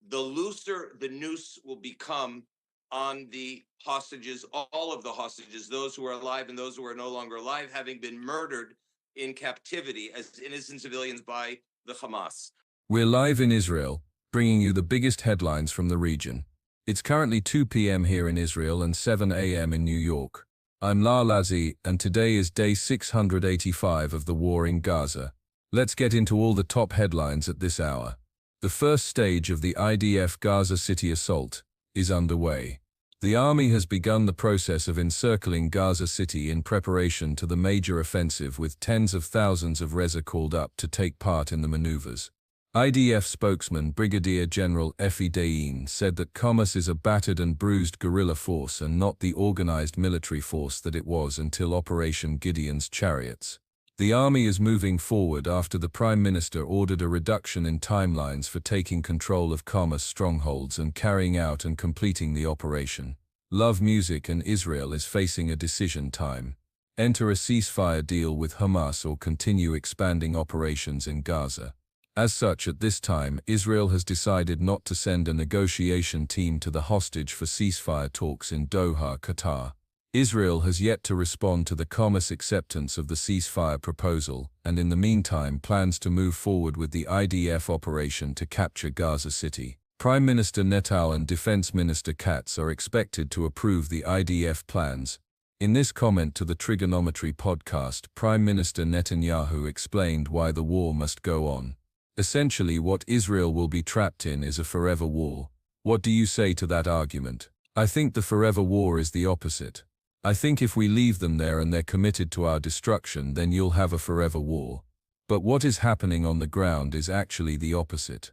the looser the noose will become on the hostages, all of the hostages, those who are alive and those who are no longer alive, having been murdered in captivity as innocent civilians by the Hamas. We're live in Israel, bringing you the biggest headlines from the region. It's currently 2 p.m. here in Israel and 7 a.m. in New York. I'm La Lazi, and today is day 685 of the war in Gaza. Let's get into all the top headlines at this hour. The first stage of the IDF Gaza City assault is underway. The army has begun the process of encircling Gaza City in preparation to the major offensive, with tens of thousands of Reza called up to take part in the maneuvers. IDF spokesman Brigadier General Efi Dayin said that Hamas is a battered and bruised guerrilla force and not the organized military force that it was until Operation Gideon's Chariots. The army is moving forward after the Prime Minister ordered a reduction in timelines for taking control of Hamas strongholds and carrying out and completing the operation. Love Music and Israel is facing a decision time. Enter a ceasefire deal with Hamas or continue expanding operations in Gaza. As such, at this time, Israel has decided not to send a negotiation team to the hostage for ceasefire talks in Doha, Qatar. Israel has yet to respond to the Hamas acceptance of the ceasefire proposal, and in the meantime plans to move forward with the IDF operation to capture Gaza City. Prime Minister Netanyahu and Defense Minister Katz are expected to approve the IDF plans. In this comment to the Trigonometry podcast, Prime Minister Netanyahu explained why the war must go on. Essentially, what Israel will be trapped in is a forever war. What do you say to that argument? I think the forever war is the opposite. I think if we leave them there and they're committed to our destruction, then you'll have a forever war. But what is happening on the ground is actually the opposite.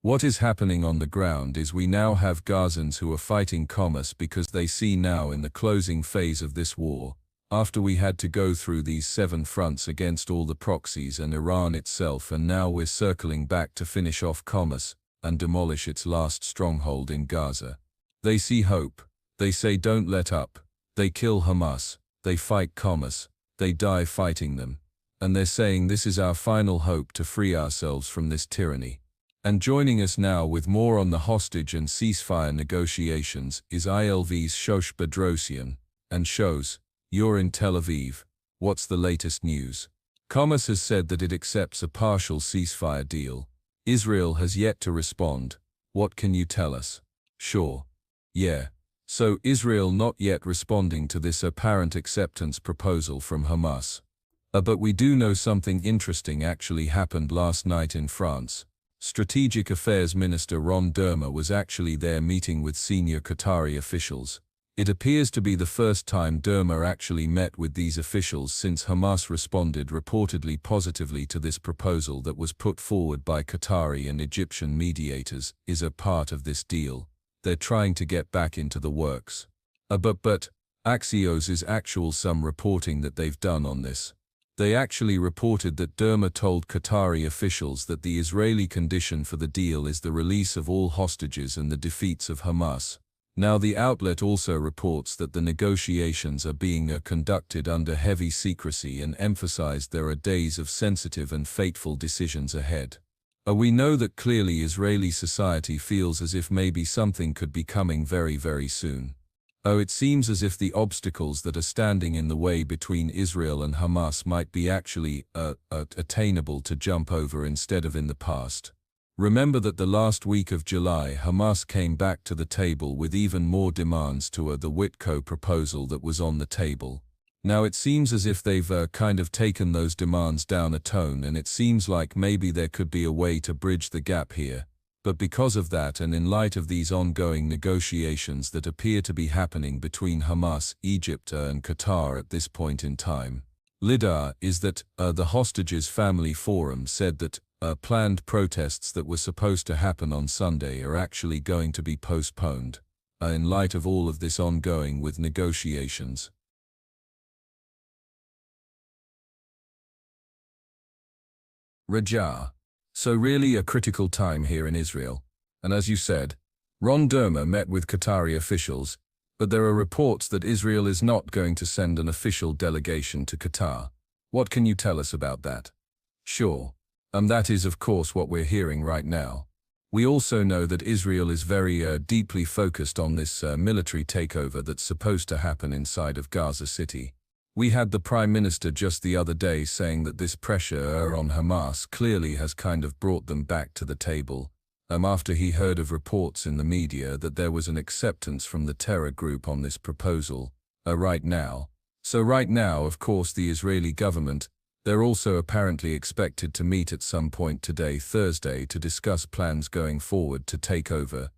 What is happening on the ground is we now have Gazans who are fighting Hamas because they see now in the closing phase of this war, after we had to go through these 7 fronts against all the proxies and Iran itself, and now we're circling back to finish off Hamas and demolish its last stronghold in Gaza. They see hope. They say don't let up. They kill Hamas. They fight Hamas. They die fighting them. And they're saying this is our final hope to free ourselves from this tyranny. And joining us now with more on the hostage and ceasefire negotiations is ILV's Shosh Bedrosian. And Shosh, you're in Tel Aviv. What's the latest news? Hamas has said that it accepts a partial ceasefire deal. Israel has yet to respond. What can you tell us? Sure. Yeah. So Israel not yet responding to this apparent acceptance proposal from Hamas. But we do know something interesting actually happened last night in France. Strategic Affairs Minister Ron Dermer was actually there meeting with senior Qatari officials. It appears to be the first time Dermer actually met with these officials since Hamas responded reportedly positively to this proposal that was put forward by Qatari and Egyptian mediators. Is a part of this deal. They're trying to get back into the works. But Axios is actual some reporting that they've done on this. They actually reported that Dermer told Qatari officials that the Israeli condition for the deal is the release of all hostages and the defeats of Hamas. Now the outlet also reports that the negotiations are being conducted under heavy secrecy and emphasized there are days of sensitive and fateful decisions ahead. We know that clearly Israeli society feels as if maybe something could be coming very, very soon. It seems as if the obstacles that are standing in the way between Israel and Hamas might be actually attainable to jump over instead of in the past. Remember that the last week of July, Hamas came back to the table with even more demands to the Witko proposal that was on the table. Now it seems as if they've kind of taken those demands down a tone, and it seems like maybe there could be a way to bridge the gap here. But because of that, and in light of these ongoing negotiations that appear to be happening between Hamas, Egypt and Qatar at this point in time, Lidar is that the Hostages Family Forum said that planned protests that were supposed to happen on Sunday are actually going to be postponed, in light of all of this ongoing with negotiations. Raja. So really a critical time here in Israel. And as you said, Ron Dermer met with Qatari officials, but there are reports that Israel is not going to send an official delegation to Qatar. What can you tell us about that? Sure. That is of course what we're hearing right now. We also know that Israel is very deeply focused on this military takeover that's supposed to happen inside of Gaza City. We had the Prime Minister just the other day saying that this pressure on Hamas clearly has kind of brought them back to the table, after he heard of reports in the media that there was an acceptance from the terror group on this proposal right now. So right now, of course, the Israeli government, they're also apparently expected to meet at some point today, Thursday, to discuss plans going forward to take over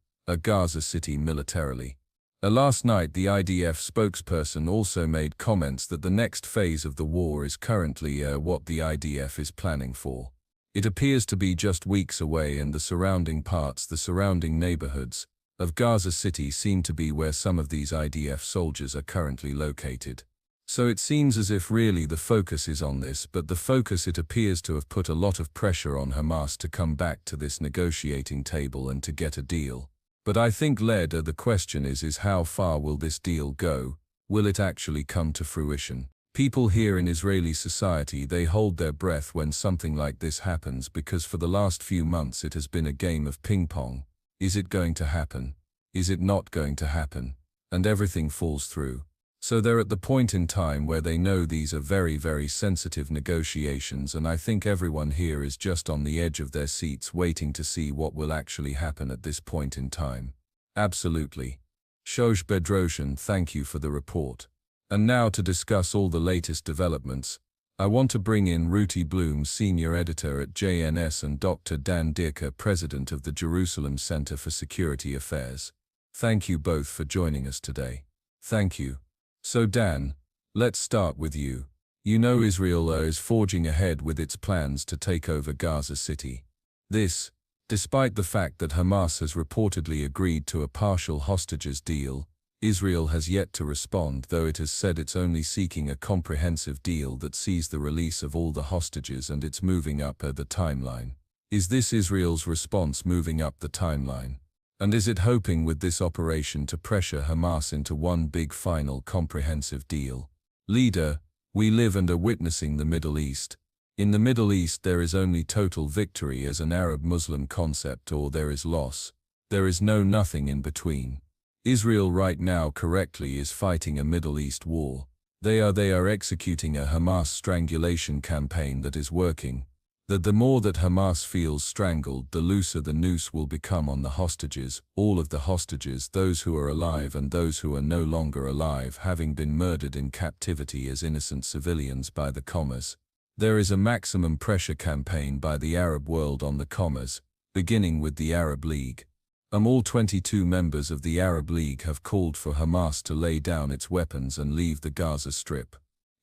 Gaza City militarily. Last night, the IDF spokesperson also made comments that the next phase of the war is currently what the IDF is planning for. It appears to be just weeks away, and the surrounding parts, the surrounding neighborhoods of Gaza City seem to be where some of these IDF soldiers are currently located. So it seems as if really the focus is on this, but the focus, it appears to have put a lot of pressure on Hamas to come back to this negotiating table and to get a deal. But I think the question is how far will this deal go? Will it actually come to fruition? People here in Israeli society, they hold their breath when something like this happens, because for the last few months it has been a game of ping pong. Is it going to happen? Is it not going to happen? And everything falls through. So they're at the point in time where they know these are very, very sensitive negotiations, and I think everyone here is just on the edge of their seats waiting to see what will actually happen at this point in time. Absolutely. Shoj Bedrosian, thank you for the report. And now to discuss all the latest developments, I want to bring in Ruti Bloom, Senior Editor at JNS, and Dr. Dan Dirker, President of the Jerusalem Center for Security Affairs. Thank you both for joining us today. Thank you. So Dan, let's start with you. You know Israel is forging ahead with its plans to take over Gaza City. This, despite the fact that Hamas has reportedly agreed to a partial hostages deal. Israel has yet to respond, though it has said it's only seeking a comprehensive deal that sees the release of all the hostages, and it's moving up the timeline. Is this Israel's response, moving up the timeline? And is it hoping with this operation to pressure Hamas into one big final comprehensive deal? Leader, we live and are witnessing the Middle East. In the Middle East there is only total victory as an Arab-Muslim concept, or there is loss. There is no nothing in between. Israel right now correctly is fighting a Middle East war. They are executing a Hamas strangulation campaign that is working. That the more that Hamas feels strangled, the looser the noose will become on the hostages, all of the hostages, those who are alive and those who are no longer alive, having been murdered in captivity as innocent civilians by the commas. There is a maximum pressure campaign by the Arab world on the commas, beginning with the Arab League. All 22 members of the Arab League have called for Hamas to lay down its weapons and leave the Gaza Strip.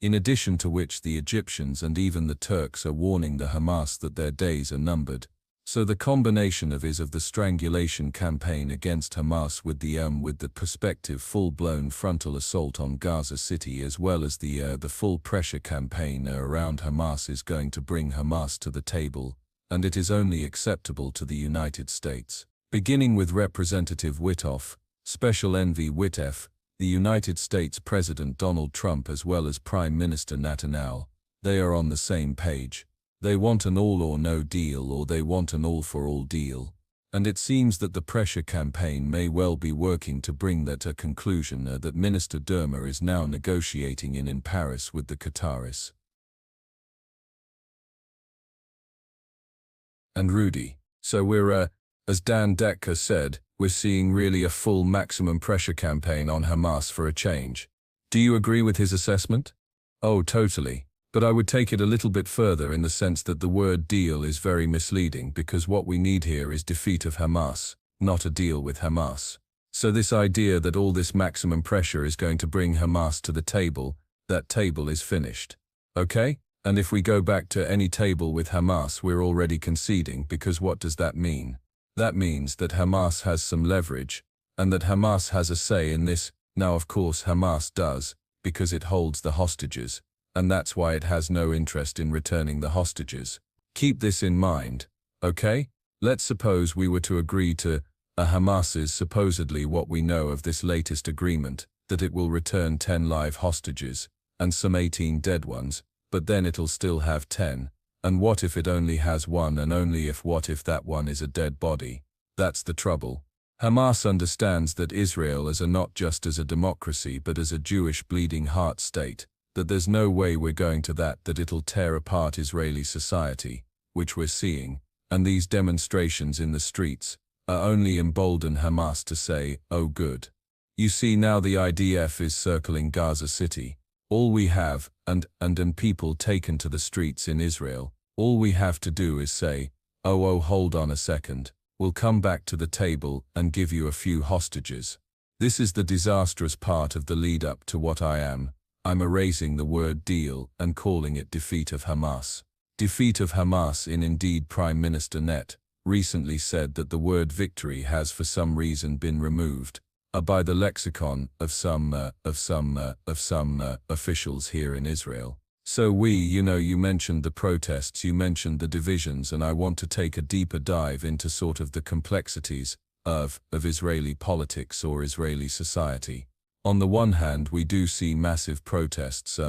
In addition to which, the Egyptians and even the Turks are warning the Hamas that their days are numbered. So the combination of the strangulation campaign against Hamas with the prospective full-blown frontal assault on Gaza City, as well as the full pressure campaign around Hamas, is going to bring Hamas to the table, and it is only acceptable to the United States. Beginning with Representative Witoff, Special Envoy Witef, the United States President Donald Trump, as well as Prime Minister Netanyahu, they are on the same page. They want an all or no deal, or they want an all for all deal. And it seems that the pressure campaign may well be working to bring that to a conclusion, that Minister Dermer is now negotiating in Paris with the Qataris. And Rudy, so we're as Dan Dirker said, we're seeing really a full maximum pressure campaign on Hamas for a change. Do you agree with his assessment? Oh, totally. But I would take it a little bit further in the sense that the word deal is very misleading, because what we need here is defeat of Hamas, not a deal with Hamas. So this idea that all this maximum pressure is going to bring Hamas to the table, that table is finished. Okay? And if we go back to any table with Hamas, we're already conceding, because what does that mean? That means that Hamas has some leverage, and that Hamas has a say in this. Now of course Hamas does, because it holds the hostages, and that's why it has no interest in returning the hostages. Keep this in mind, okay? Let's suppose we were to agree to Hamas's supposedly what we know of this latest agreement, that it will return 10 live hostages, and some 18 dead ones, but then it'll still have 10. And what if it only has one, and only if what if that one is a dead body? That's the trouble. Hamas understands that Israel is not just as a democracy but as a Jewish bleeding heart state, that there's no way we're going to that it'll tear apart Israeli society, which we're seeing, and these demonstrations in the streets are only embolden Hamas to say, oh good. You see now the IDF is circling Gaza City. All we have, and people taken to the streets in Israel, all we have to do is say, oh hold on a second, we'll come back to the table and give you a few hostages. This is the disastrous part of the lead up to what I'm erasing the word deal and calling it defeat of Hamas. Defeat of Hamas. Indeed, Prime Minister Net recently said that the word victory has for some reason been removed by the lexicon of some officials here in Israel. So you mentioned the protests, you mentioned the divisions, and I want to take a deeper dive into sort of the complexities of Israeli politics or Israeli society. On the one hand, we do see massive protests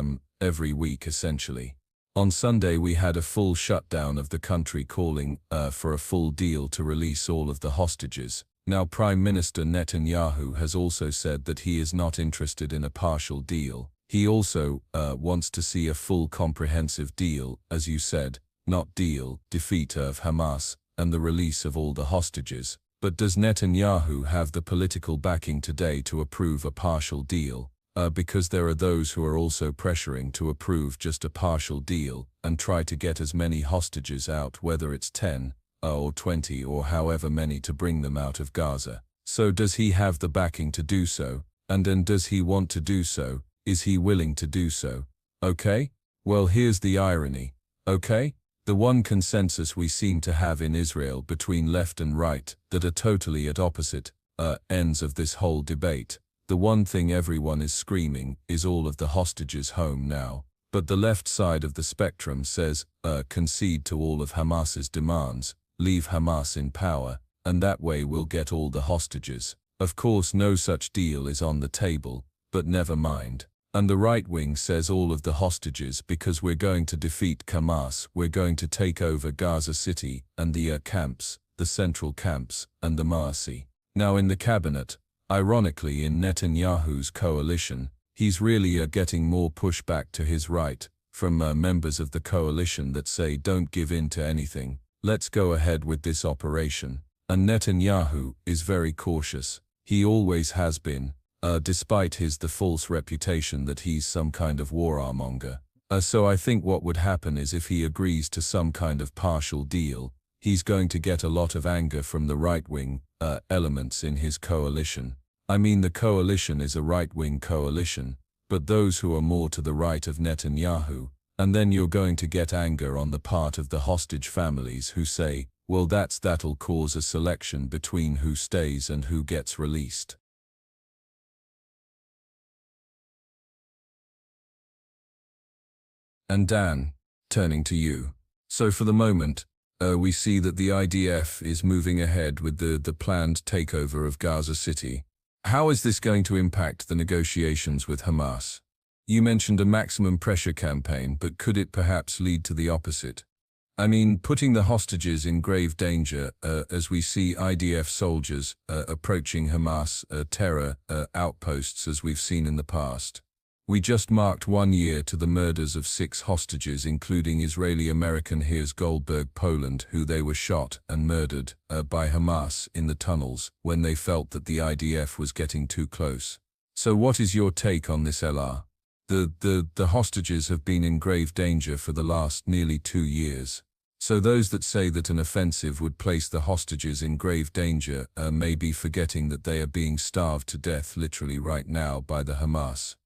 every week essentially. On Sunday we had a full shutdown of the country calling for a full deal to release all of the hostages. Now Prime Minister Netanyahu has also said that he is not interested in a partial deal. He also wants to see a full comprehensive deal, as you said, not deal, defeat of Hamas, and the release of all the hostages. But does Netanyahu have the political backing today to approve a partial deal? Because there are those who are also pressuring to approve just a partial deal and try to get as many hostages out, whether it's 10 or 20 or however many, to bring them out of Gaza. So does he have the backing to do so? And then does he want to do so? Is he willing to do so? Okay? Well, here's the irony. Okay? The one consensus we seem to have in Israel between left and right that are totally at opposite ends of this whole debate. The one thing everyone is screaming is all of the hostages home now. But the left side of the spectrum says, concede to all of Hamas's demands, leave Hamas in power, and that way we'll get all the hostages. Of course no such deal is on the table, but never mind. And the right wing says all of the hostages because we're going to defeat Hamas, we're going to take over Gaza City and the camps, the central camps, and the Marsi. Now in the cabinet, ironically in Netanyahu's coalition, he's really getting more pushback to his right from members of the coalition that say don't give in to anything, let's go ahead with this operation. And Netanyahu is very cautious. He always has been. Despite the false reputation that he's some kind of warmonger. So I think what would happen is if he agrees to some kind of partial deal, he's going to get a lot of anger from the right-wing elements in his coalition. I mean, the coalition is a right-wing coalition, but those who are more to the right of Netanyahu, and then you're going to get anger on the part of the hostage families who say, well, that'll cause a selection between who stays and who gets released. And Dan, turning to you. So for the moment, we see that the IDF is moving ahead with the planned takeover of Gaza City. How is this going to impact the negotiations with Hamas? You mentioned a maximum pressure campaign, but could it perhaps lead to the opposite? I mean, putting the hostages in grave danger as we see IDF soldiers approaching Hamas terror outposts as we've seen in the past. We just marked 1 year to the murders of 6 hostages, including Israeli-American Hears Goldberg, Poland, who they were shot and murdered by Hamas in the tunnels when they felt that the IDF was getting too close. So what is your take on this, LR? The hostages have been in grave danger for the last nearly 2 years. So those that say that an offensive would place the hostages in grave danger may be forgetting that they are being starved to death literally right now by the Hamas.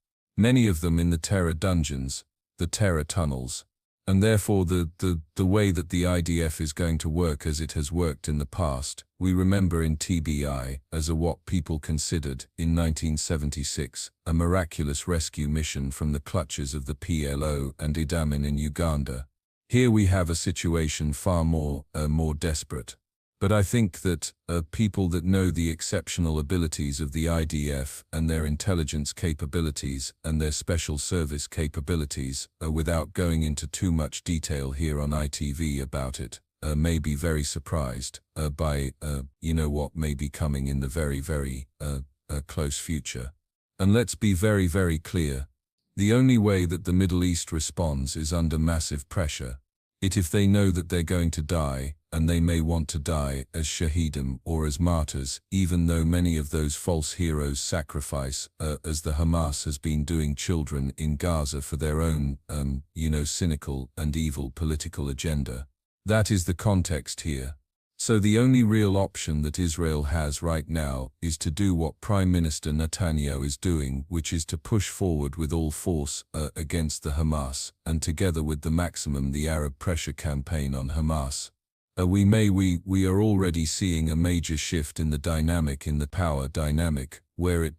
Many of them in the terror dungeons, the terror tunnels, and therefore the way that the IDF is going to work as it has worked in the past, we remember in TBI as what people considered, in 1976, a miraculous rescue mission from the clutches of the PLO and Idi Amin in Uganda. Here we have a situation far more desperate. But I think that people that know the exceptional abilities of the IDF and their intelligence capabilities and their special service capabilities, without going into too much detail here on ITV about it, may be very surprised by, what may be coming in the very close future. And let's be very clear. The only way that the Middle East responds is under massive pressure. If they know that they're going to die, and they may want to die as shaheedim or as martyrs, even though many of those false heroes sacrifice, as the Hamas has been doing children in Gaza for their own, cynical and evil political agenda. That is the context here. So the only real option that Israel has right now is to do what Prime Minister Netanyahu is doing, which is to push forward with all force against the Hamas, and together with the Maximum the Arab Pressure Campaign on Hamas. We are already seeing a major shift in the power dynamic,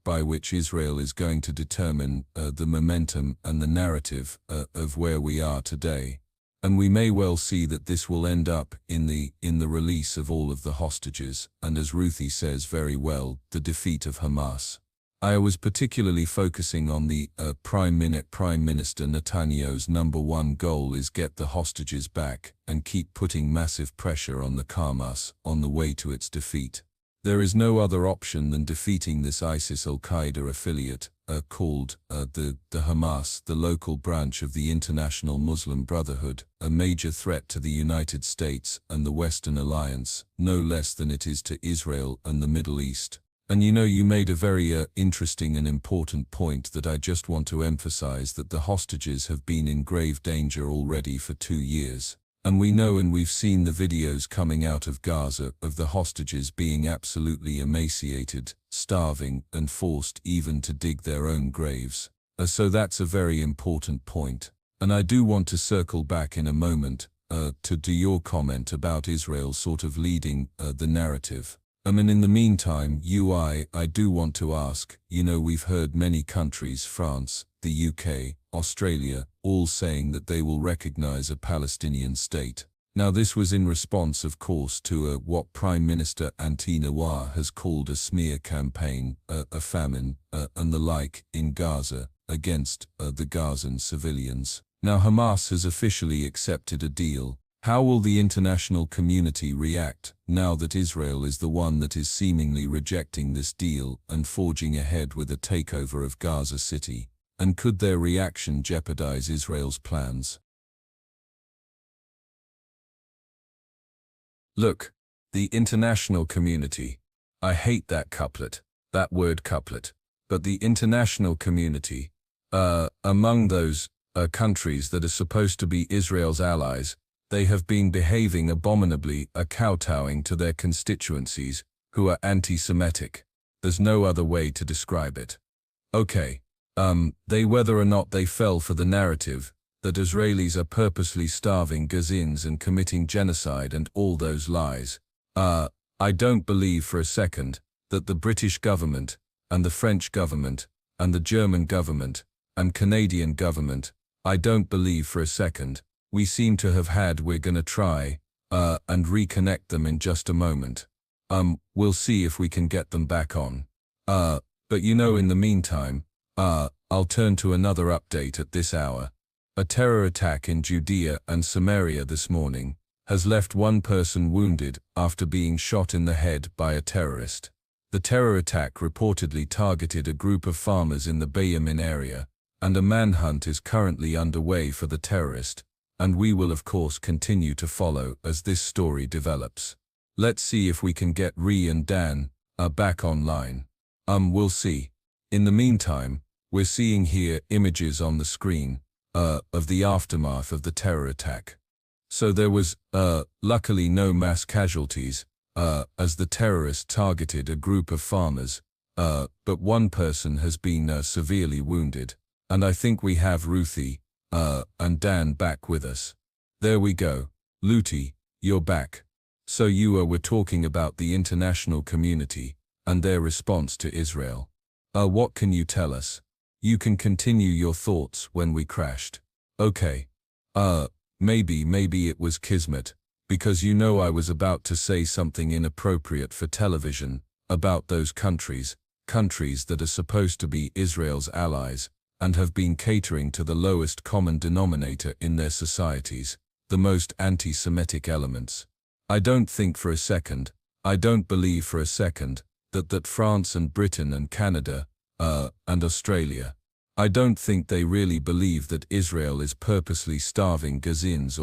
by which Israel is going to determine the momentum and the narrative of where we are today. And we may well see that this will end up in the release of all of the hostages, and as Ruthie says very well, the defeat of Hamas. I was particularly focusing on the Prime Minister Netanyahu's #1 goal is get the hostages back and keep putting massive pressure on the Hamas on the way to its defeat. There is no other option than defeating this ISIS Al-Qaeda affiliate, called the Hamas, the local branch of the International Muslim Brotherhood, a major threat to the United States and the Western Alliance, no less than it is to Israel and the Middle East. And you made a very interesting and important point that I just want to emphasize, that the hostages have been in grave danger already for 2 years. And we know, and we've seen the videos coming out of Gaza of the hostages being absolutely emaciated, starving, and forced even to dig their own graves. So that's a very important point. And I do want to circle back in a moment to your comment about Israel sort of leading the narrative. In the meantime, I do want to ask, we've heard many countries, France, the UK, Australia, all saying that they will recognize a Palestinian state. Now this was in response, of course, to what Prime Minister Netanyahu has called a smear campaign, a famine, and the like in Gaza against the Gazan civilians. Now Hamas has officially accepted a deal. How will the international community react now that Israel is the one that is seemingly rejecting this deal and forging ahead with a takeover of Gaza City? And could their reaction jeopardize Israel's plans? Look, the international community. I hate that word couplet. But the international community, among those countries that are supposed to be Israel's allies, they have been behaving abominably, kowtowing to their constituencies, who are anti-Semitic. There's no other way to describe it. Okay, whether or not they fell for the narrative that Israelis are purposely starving Gazans and committing genocide and all those lies, I don't believe for a second that the British government and the French government and the German government and Canadian government, I don't believe for a second. We seem to have had, we're gonna try, and reconnect them in just a moment. We'll see if we can get them back on. But in the meantime, I'll turn to another update at this hour. A terror attack in Judea and Samaria this morning has left 1 person wounded after being shot in the head by a terrorist. The terror attack reportedly targeted a group of farmers in the Benjamin area, and a manhunt is currently underway for the terrorist. And we will of course continue to follow as this story develops. Let's see if we can get Ree and Dan back online. We'll see. In the meantime, we're seeing here images on the screen of the aftermath of the terror attack. So there was luckily no mass casualties as the terrorist targeted a group of farmers, but 1 person has been severely wounded. And I think we have Ruthie and Dan back with us. There we go. Luti, you're back. So you were talking about the international community and their response to Israel. What can you tell us? You can continue your thoughts when we crashed. Okay. Maybe it was kismet, because I was about to say something inappropriate for television about those countries that are supposed to be Israel's allies, and have been catering to the lowest common denominator in their societies, the most anti-Semitic elements. I don't think for a second, I don't believe for a second, that France and Britain and Canada, and Australia, I don't think they really believe that Israel is purposely starving Gazans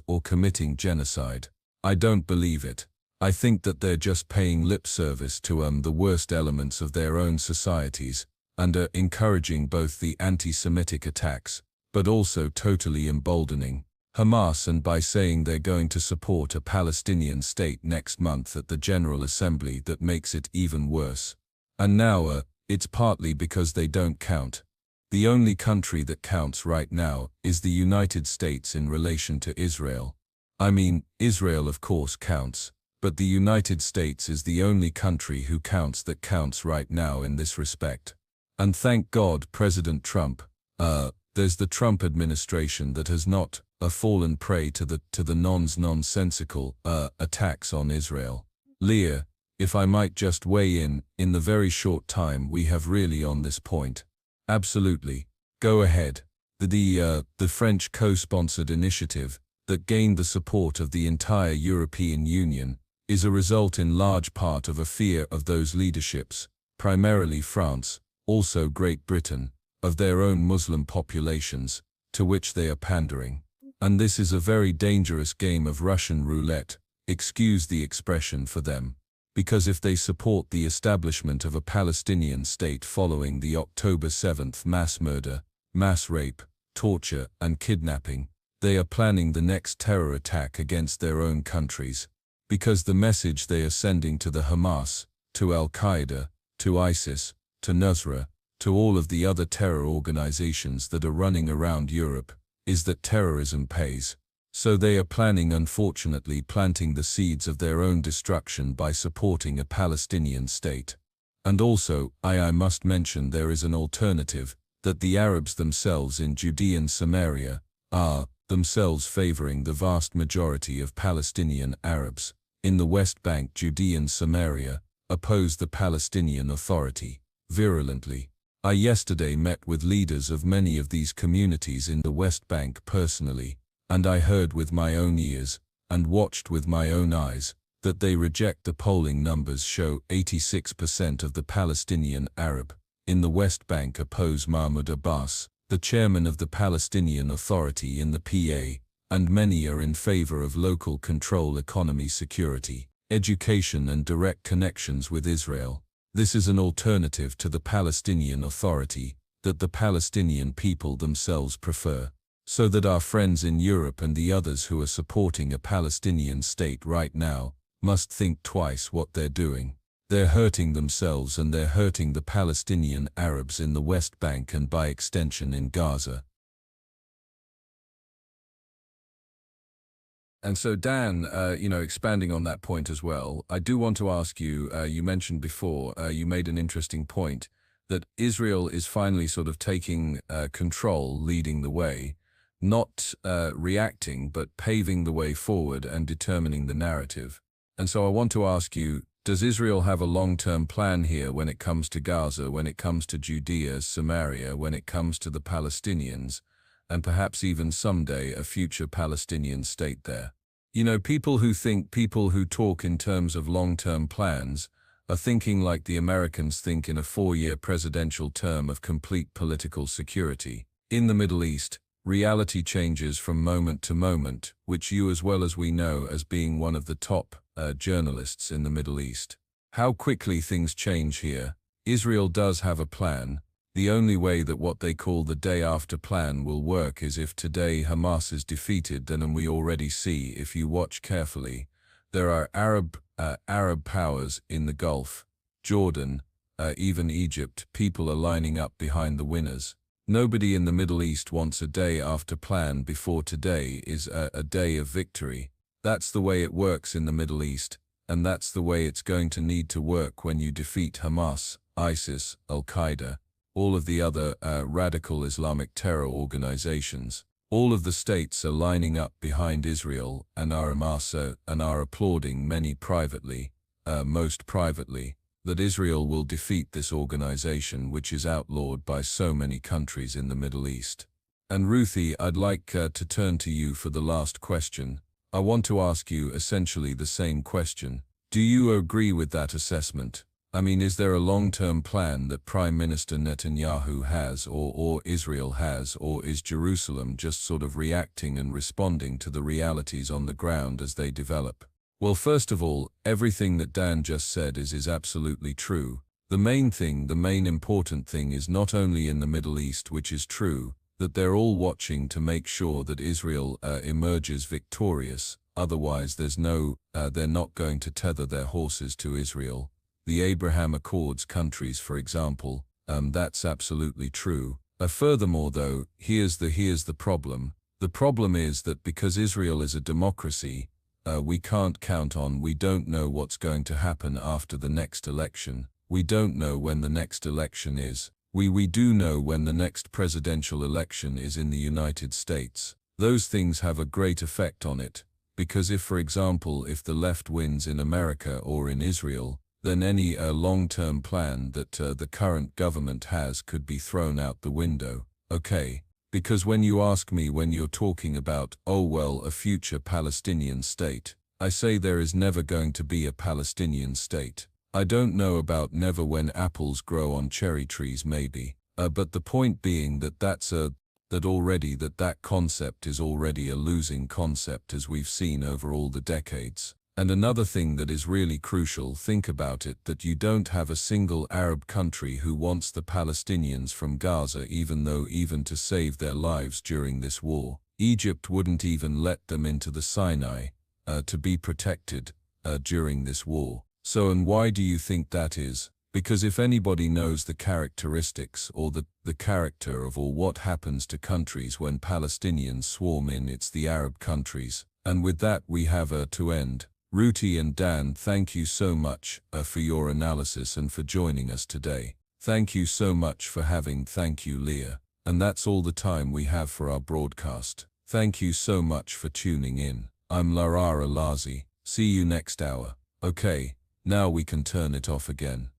or committing genocide. I don't believe it. I think that they're just paying lip service to the worst elements of their own societies, and are encouraging both the anti-Semitic attacks, but also totally emboldening Hamas, and by saying they're going to support a Palestinian state next month at the General Assembly, that makes it even worse. And now, it's partly because they don't count. The only country that counts right now is the United States in relation to Israel. I mean, Israel of course counts, but the United States is the only country who counts that counts right now in this respect. And thank God President Trump, there's the Trump administration that has not fallen prey to the nonsensical attacks on Israel. Leah, if I might just weigh in the very short time we have really on this point. Absolutely. Go ahead. The French co-sponsored initiative that gained the support of the entire European Union is a result in large part of a fear of those leaderships, primarily France, also Great Britain, of their own Muslim populations, to which they are pandering. And this is a very dangerous game of Russian roulette, excuse the expression, for them. Because if they support the establishment of a Palestinian state following the October 7th mass murder, mass rape, torture, and kidnapping, they are planning the next terror attack against their own countries. Because the message they are sending to the Hamas, to Al-Qaeda, to ISIS, to Nusra, to all of the other terror organizations that are running around Europe, is that terrorism pays. So they are planning, unfortunately, planting the seeds of their own destruction by supporting a Palestinian state. And also, I must mention there is an alternative, that the Arabs themselves in Judean Samaria are themselves favoring the vast majority of Palestinian Arabs in the West Bank. Judean Samaria oppose the Palestinian Authority virulently. I yesterday met with leaders of many of these communities in the West Bank personally, and I heard with my own ears, and watched with my own eyes, that they reject the polling numbers show 86% of the Palestinian Arab in the West Bank oppose Mahmoud Abbas, the chairman of the Palestinian Authority in the PA, and many are in favor of local control, economy, security, education, and direct connections with Israel. This is an alternative to the Palestinian Authority that the Palestinian people themselves prefer. So that our friends in Europe and the others who are supporting a Palestinian state right now must think twice what they're doing. They're hurting themselves, and they're hurting the Palestinian Arabs in the West Bank and by extension in Gaza. And so Dan, expanding on that point as well, I do want to ask you, you mentioned before, you made an interesting point, that Israel is finally sort of taking control, leading the way, not reacting, but paving the way forward and determining the narrative. And so I want to ask you, does Israel have a long-term plan here when it comes to Gaza, when it comes to Judea, Samaria, when it comes to the Palestinians, and perhaps even someday a future Palestinian state there? You know, people who talk in terms of long-term plans are thinking like the Americans think in a 4-year presidential term of complete political security. In the Middle East, reality changes from moment to moment, which you as well as we know as being one of the top journalists in the Middle East. How quickly things change here. Israel does have a plan. The only way that what they call the day after plan will work is if today Hamas is defeated, and we already see, if you watch carefully, there are Arab powers in the Gulf, Jordan, even Egypt. People are lining up behind the winners. Nobody in the Middle East wants a day after plan before today is a day of victory. That's the way it works in the Middle East, and that's the way it's going to need to work when you defeat Hamas, ISIS, Al-Qaeda, all of the other radical Islamic terror organizations. All of the states are lining up behind Israel and are applauding, many privately, most privately, that Israel will defeat this organization which is outlawed by so many countries in the Middle East. And Ruthie, I'd like to turn to you for the last question. I want to ask you essentially the same question. Do you agree with that assessment? I mean, is there a long-term plan that Prime Minister Netanyahu has or Israel has, or is Jerusalem just sort of reacting and responding to the realities on the ground as they develop? Well, first of all, everything that Dan just said is absolutely true. The main important thing is not only in the Middle East, which is true, that they're all watching to make sure that Israel emerges victorious. Otherwise, they're not going to tether their horses to Israel. The Abraham Accords countries, for example, that's absolutely true. Furthermore, though, here's the problem. The problem is that because Israel is a democracy, we can't count on, we don't know what's going to happen after the next election. We don't know when the next election is. We do know when the next presidential election is in the United States. Those things have a great effect on it, because if, for example, if the left wins in America or in Israel, then any long-term plan that the current government has could be thrown out the window. Okay, because when you ask me, when you're talking about, oh well, a future Palestinian state, I say there is never going to be a Palestinian state. I don't know about never when apples grow on cherry trees, maybe. But the point being that that concept is already a losing concept, as we've seen over all the decades. And another thing that is really crucial, think about it, that you don't have a single Arab country who wants the Palestinians from Gaza, even to save their lives during this war. Egypt wouldn't even let them into the Sinai to be protected during this war. So, and why do you think that is? Because if anybody knows the characteristics or the character of or what happens to countries when Palestinians swarm in, it's the Arab countries. And with that we have to end. Ruti and Dan, thank you so much for your analysis and for joining us today. Thank you so much for having. Thank you, Leah. And that's all the time we have for our broadcast. Thank you so much for tuning in. I'm Lara Lazi. See you next hour. Okay, now we can turn it off again.